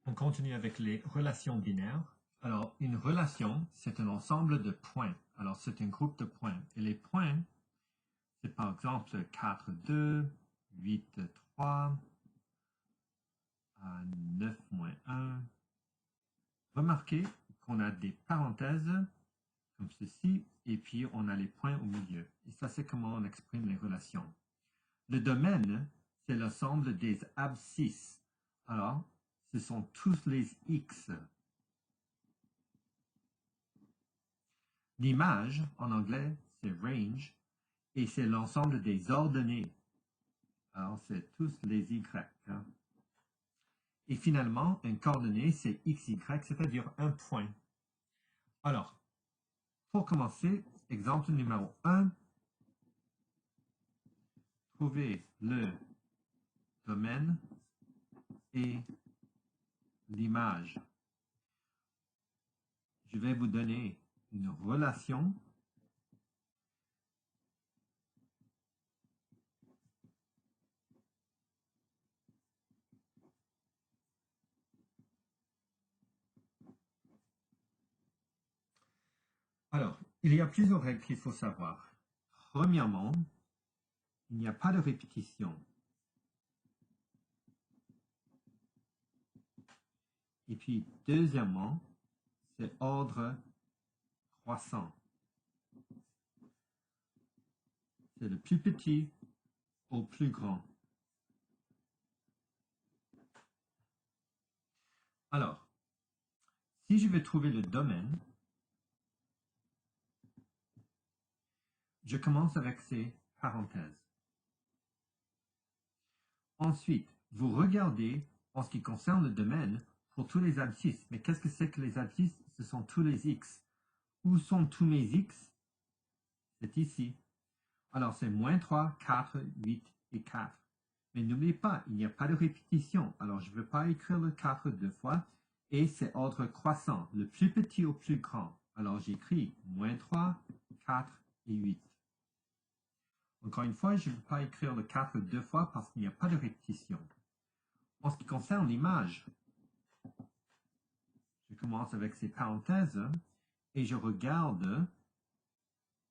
On continue avec les relations binaires. Alors, une relation, c'est un ensemble de points. Alors, c'est un groupe de points. Et les points, c'est par exemple 4, 2, 8, 3, 9, moins 1. Remarquez qu'on a des parenthèses comme ceci, et puis on a les points au milieu. Et ça, c'est comment on exprime les relations. Le domaine, c'est l'ensemble des abscisses. Alors, ce sont tous les x. L'image, en anglais, c'est range, et c'est l'ensemble des ordonnées. Alors, c'est tous les y. Hein. Et finalement, un coordonnée, c'est xy, c'est-à-dire un point. Alors, pour commencer, exemple numéro 1, trouver le domaine et l'image. Je vais vous donner une relation Alors, il y a plusieurs règles qu'il faut savoir. Premièrement, il n'y a pas de répétition. Et puis, deuxièmement, c'est ordre croissant. C'est le plus petit au plus grand. Alors, si je veux trouver le domaine, je commence avec ces parenthèses. Ensuite, vous regardez en ce qui concerne le domaine pour tous les abscisses. Mais qu'est-ce que c'est que les abscisses? Ce sont tous les x. Où sont tous mes x? C'est ici. Alors, c'est moins 3, 4, 8 et 4. Mais n'oubliez pas, il n'y a pas de répétition. Alors, je ne veux pas écrire le 4 deux fois. Et c'est ordre croissant, le plus petit au plus grand. Alors, j'écris moins 3, 4 et 8. Encore une fois, je ne veux pas écrire le 4 deux fois parce qu'il n'y a pas de répétition. En ce qui concerne l'image, je commence avec ces parenthèses et je regarde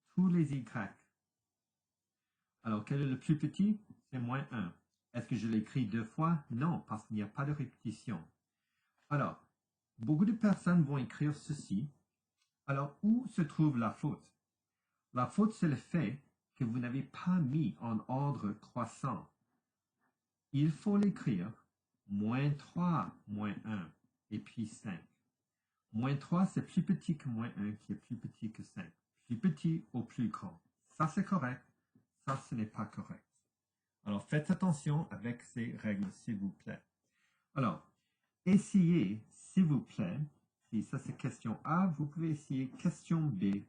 tous les y. Alors, quel est le plus petit? C'est moins 1. Est-ce que je l'écris deux fois? Non, parce qu'il n'y a pas de répétition. Alors, beaucoup de personnes vont écrire ceci. Alors, où se trouve la faute? La faute, c'est le fait que vous n'avez pas mis en ordre croissant. Il faut l'écrire moins 3, moins 1, et puis 5. Moins 3, c'est plus petit que moins 1, qui est plus petit que 5. Plus petit au plus grand. Ça, c'est correct. Ça, ce n'est pas correct. Alors, faites attention avec ces règles, s'il vous plaît. Alors, essayez, s'il vous plaît, si ça c'est question A, vous pouvez essayer question B.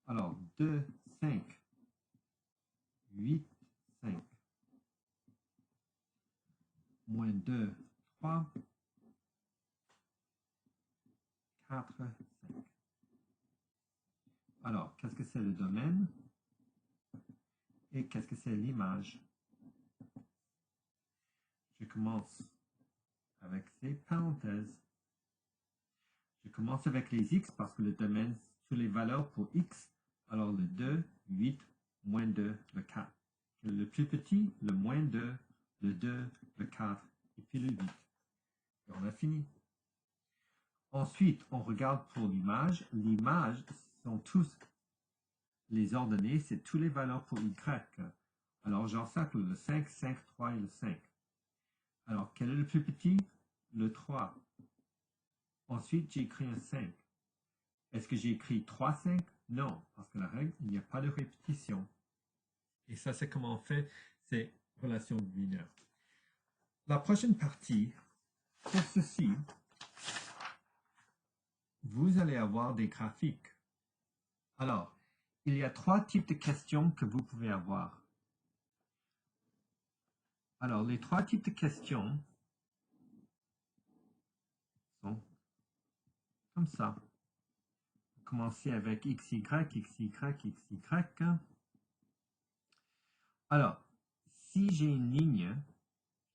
Alors, 2, 5, 8, 5, moins 2, 3, 4, 5. Alors, qu'est-ce que c'est le domaine? Et qu'est-ce que c'est l'image? Je commence avec ces parenthèses. Je commence avec les x parce que le domaine, c'est les valeurs pour x. Alors, le 2, 8, moins 2, le 4. Le plus petit, le moins 2, le 2, le 4, et puis le 8. Et on a fini. Ensuite, on regarde pour l'image. L'image sont tous les ordonnées, c'est toutes les valeurs pour y. Alors, j'encercle le 5, 5, 3 et le 5. Alors, quel est le plus petit? Le 3. Ensuite, j'ai écrit un 5. Est-ce que j'ai écrit 3, 5? Non, parce que la règle, il n'y a pas de répétition. Et ça, c'est comment on fait ces relations binaires. La prochaine partie, pour ceci, vous allez avoir des graphiques. Alors, il y a trois types de questions que vous pouvez avoir. Alors, les trois types de questions sont comme ça. Commencer avec XY, XY, XY. Alors, si j'ai une ligne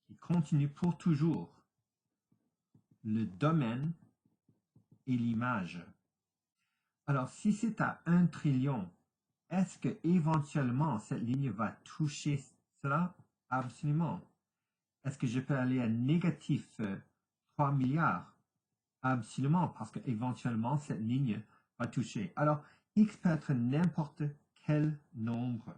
qui continue pour toujours, le domaine et l'image. Alors, si c'est à 1 trillion, est-ce que éventuellement cette ligne va toucher cela? Absolument. Est-ce que je peux aller à négatif 3 milliards? Absolument, parce qu'éventuellement cette ligne va toucher. Alors, x peut être n'importe quel nombre.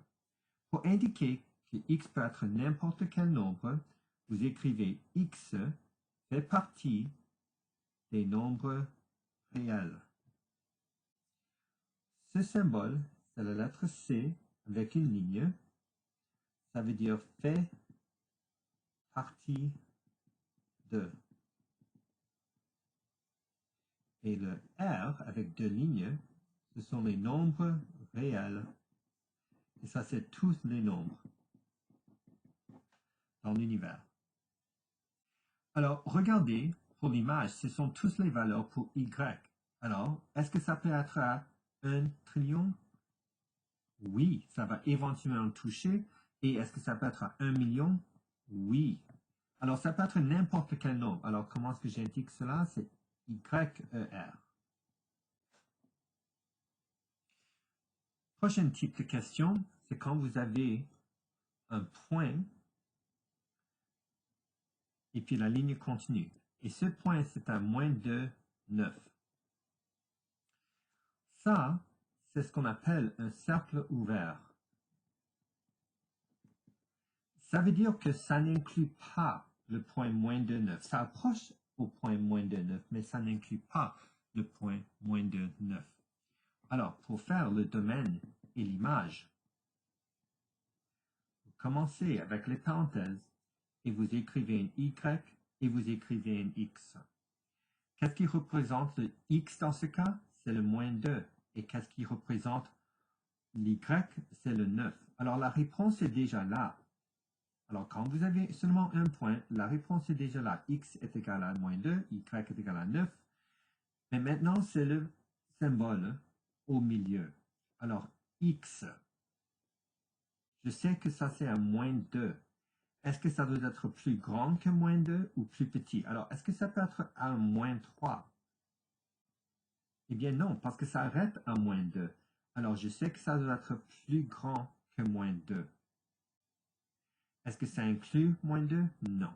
Pour indiquer que x peut être n'importe quel nombre, vous écrivez x fait partie des nombres réels. Ce symbole, c'est la lettre C avec une ligne. Ça veut dire fait partie de. Et le R avec deux lignes, ce sont les nombres réels. Et ça, c'est tous les nombres dans l'univers. Alors, regardez, pour l'image, ce sont tous les valeurs pour Y. Alors, est-ce que ça peut être à 1 trillion? Oui, ça va éventuellement toucher. Et est-ce que ça peut être à 1 million? Oui. Alors, ça peut être n'importe quel nombre. Alors, comment est-ce que j'indique cela? C'est YER. Prochain type de question, c'est quand vous avez un point et puis la ligne continue. Et ce point, c'est à moins de 9. Ça, c'est ce qu'on appelle un cercle ouvert. Ça veut dire que ça n'inclut pas le point moins de 9. Ça approche au point moins de 9, mais ça n'inclut pas le point moins de 9. Alors, pour faire le domaine et l'image, vous commencez avec les parenthèses et vous écrivez un Y et vous écrivez un X. Qu'est-ce qui représente le X dans ce cas? C'est le moins 2. Et qu'est-ce qui représente l'Y? C'est le 9. Alors, la réponse est déjà là. Alors, quand vous avez seulement un point, la réponse est déjà là. X est égal à moins 2, Y est égal à 9. Mais maintenant, c'est le symbole au milieu. Alors, X, je sais que ça, c'est à moins 2. Est-ce que ça doit être plus grand que moins 2 ou plus petit? Alors, est-ce que ça peut être à moins 3? Eh bien non, parce que ça arrête à moins 2. Alors, je sais que ça doit être plus grand que moins 2. Est-ce que ça inclut moins 2? Non.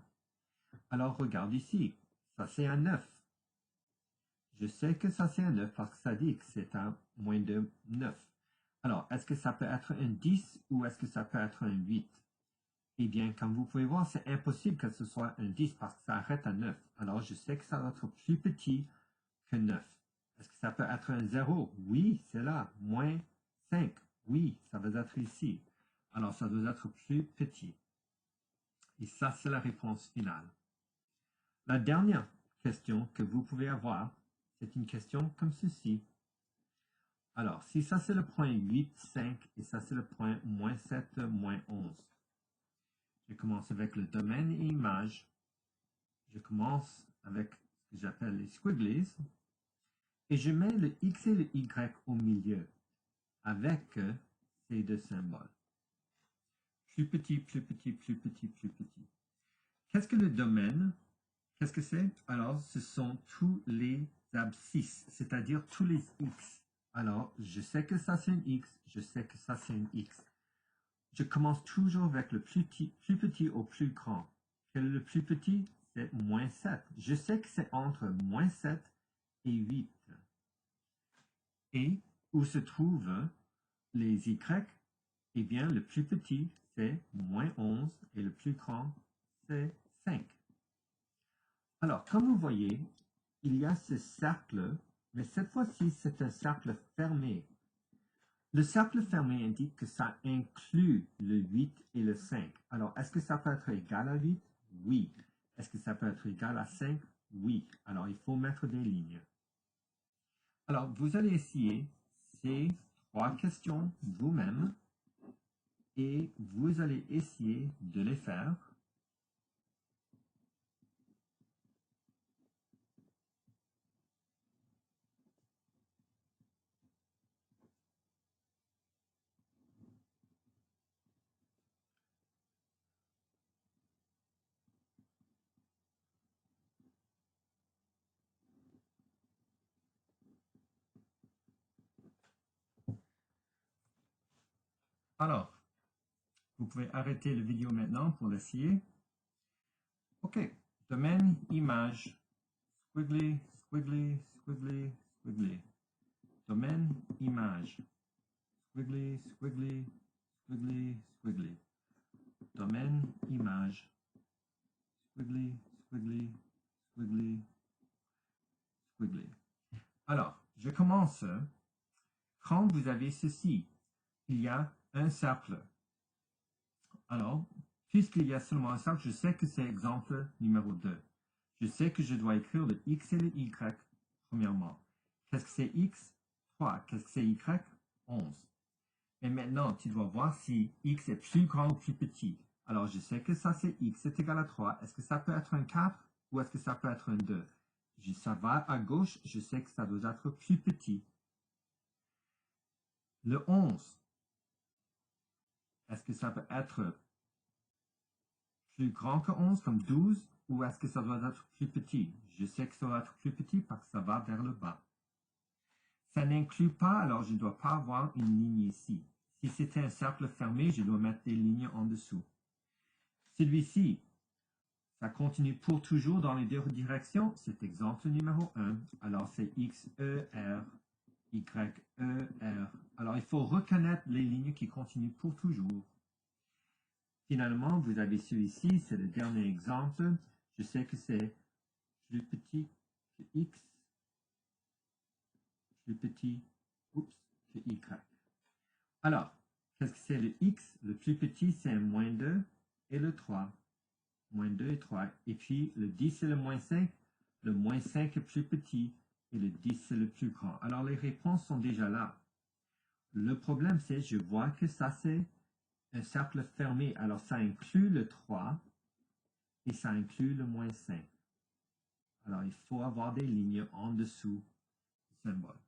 Alors, regarde ici. Ça, c'est un 9. Je sais que ça, c'est un 9 parce que ça dit que c'est un moins de 9. Alors, est-ce que ça peut être un 10 ou est-ce que ça peut être un 8? Eh bien, comme vous pouvez voir, c'est impossible que ce soit un 10 parce que ça arrête à 9. Alors, je sais que ça doit être plus petit que 9. Est-ce que ça peut être un 0? Oui, c'est là. Moins 5. Oui, ça va être ici. Alors, ça doit être plus petit. Et ça, c'est la réponse finale. La dernière question que vous pouvez avoir, c'est une question comme ceci. Alors, si ça, c'est le point 8, 5, et ça, c'est le point moins 7, moins 11. Je commence avec le domaine et image. Je commence avec ce que j'appelle les squigglies. Et je mets le X et le Y au milieu avec ces deux symboles. Plus petit, plus petit, plus petit, plus petit. Qu'est-ce que le domaine? Qu'est-ce que c'est? Alors, ce sont tous les abscisses, c'est-à-dire tous les X. Alors, je sais que ça c'est un X, je sais que ça c'est un X. Je commence toujours avec le plus petit au plus grand. Quel est le plus petit? C'est moins 7. Je sais que c'est entre moins 7 et 8. Et où se trouvent les Y? Eh bien, le plus petit, c'est moins 11 et le plus grand, c'est 5. Alors, comme vous voyez, il y a ce cercle, mais cette fois-ci, c'est un cercle fermé. Le cercle fermé indique que ça inclut le 8 et le 5. Alors, est-ce que ça peut être égal à 8? Oui. Est-ce que ça peut être égal à 5? Oui. Alors, il faut mettre des lignes. Alors, vous allez essayer ces 3 questions vous-même et vous allez essayer de les faire. Alors, vous pouvez arrêter la vidéo maintenant pour l'essayer. OK. Domaine, image, squiggly, squiggly, squiggly, squiggly. Domaine, image, squiggly, squiggly, squiggly, squiggly. Domaine, image, squiggly, squiggly, squiggly, squiggly. Alors, je commence. Quand vous avez ceci, il y a un cercle. Alors, puisqu'il y a seulement un cercle, je sais que c'est exemple numéro 2. Je sais que je dois écrire le X et le Y, premièrement. Qu'est-ce que c'est X? 3. Qu'est-ce que c'est Y? 11. Et maintenant, tu dois voir si X est plus grand ou plus petit. Alors, je sais que ça, c'est X est égal à 3. Est-ce que ça peut être un 4 ou est-ce que ça peut être un 2? Ça va à gauche, je sais que ça doit être plus petit. Le 11, est-ce que ça peut être plus grand que 11, comme 12, ou est-ce que ça doit être plus petit? Je sais que ça doit être plus petit parce que ça va vers le bas. Ça n'inclut pas, alors je ne dois pas avoir une ligne ici. Si c'était un cercle fermé, je dois mettre des lignes en dessous. Celui-ci, ça continue pour toujours dans les deux directions. C'est exemple numéro 1. Alors c'est X, E, R, Y, E, R. Alors il faut reconnaître les lignes qui continuent pour toujours. Finalement, vous avez celui-ci, c'est le dernier exemple. Je sais que c'est plus petit que X, plus petit que Y. Alors, qu'est-ce que c'est le X? Le plus petit, c'est un moins 2 et le 3. Moins 2 et 3. Et puis, le 10, c'est le moins 5. Le moins 5 est plus petit et le 10, c'est le plus grand. Alors, les réponses sont déjà là. Le problème, c'est je vois que ça, c'est un cercle fermé. Alors, ça inclut le 3 et ça inclut le moins 5. Alors, il faut avoir des lignes en dessous du symbole.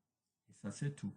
Et ça, c'est tout.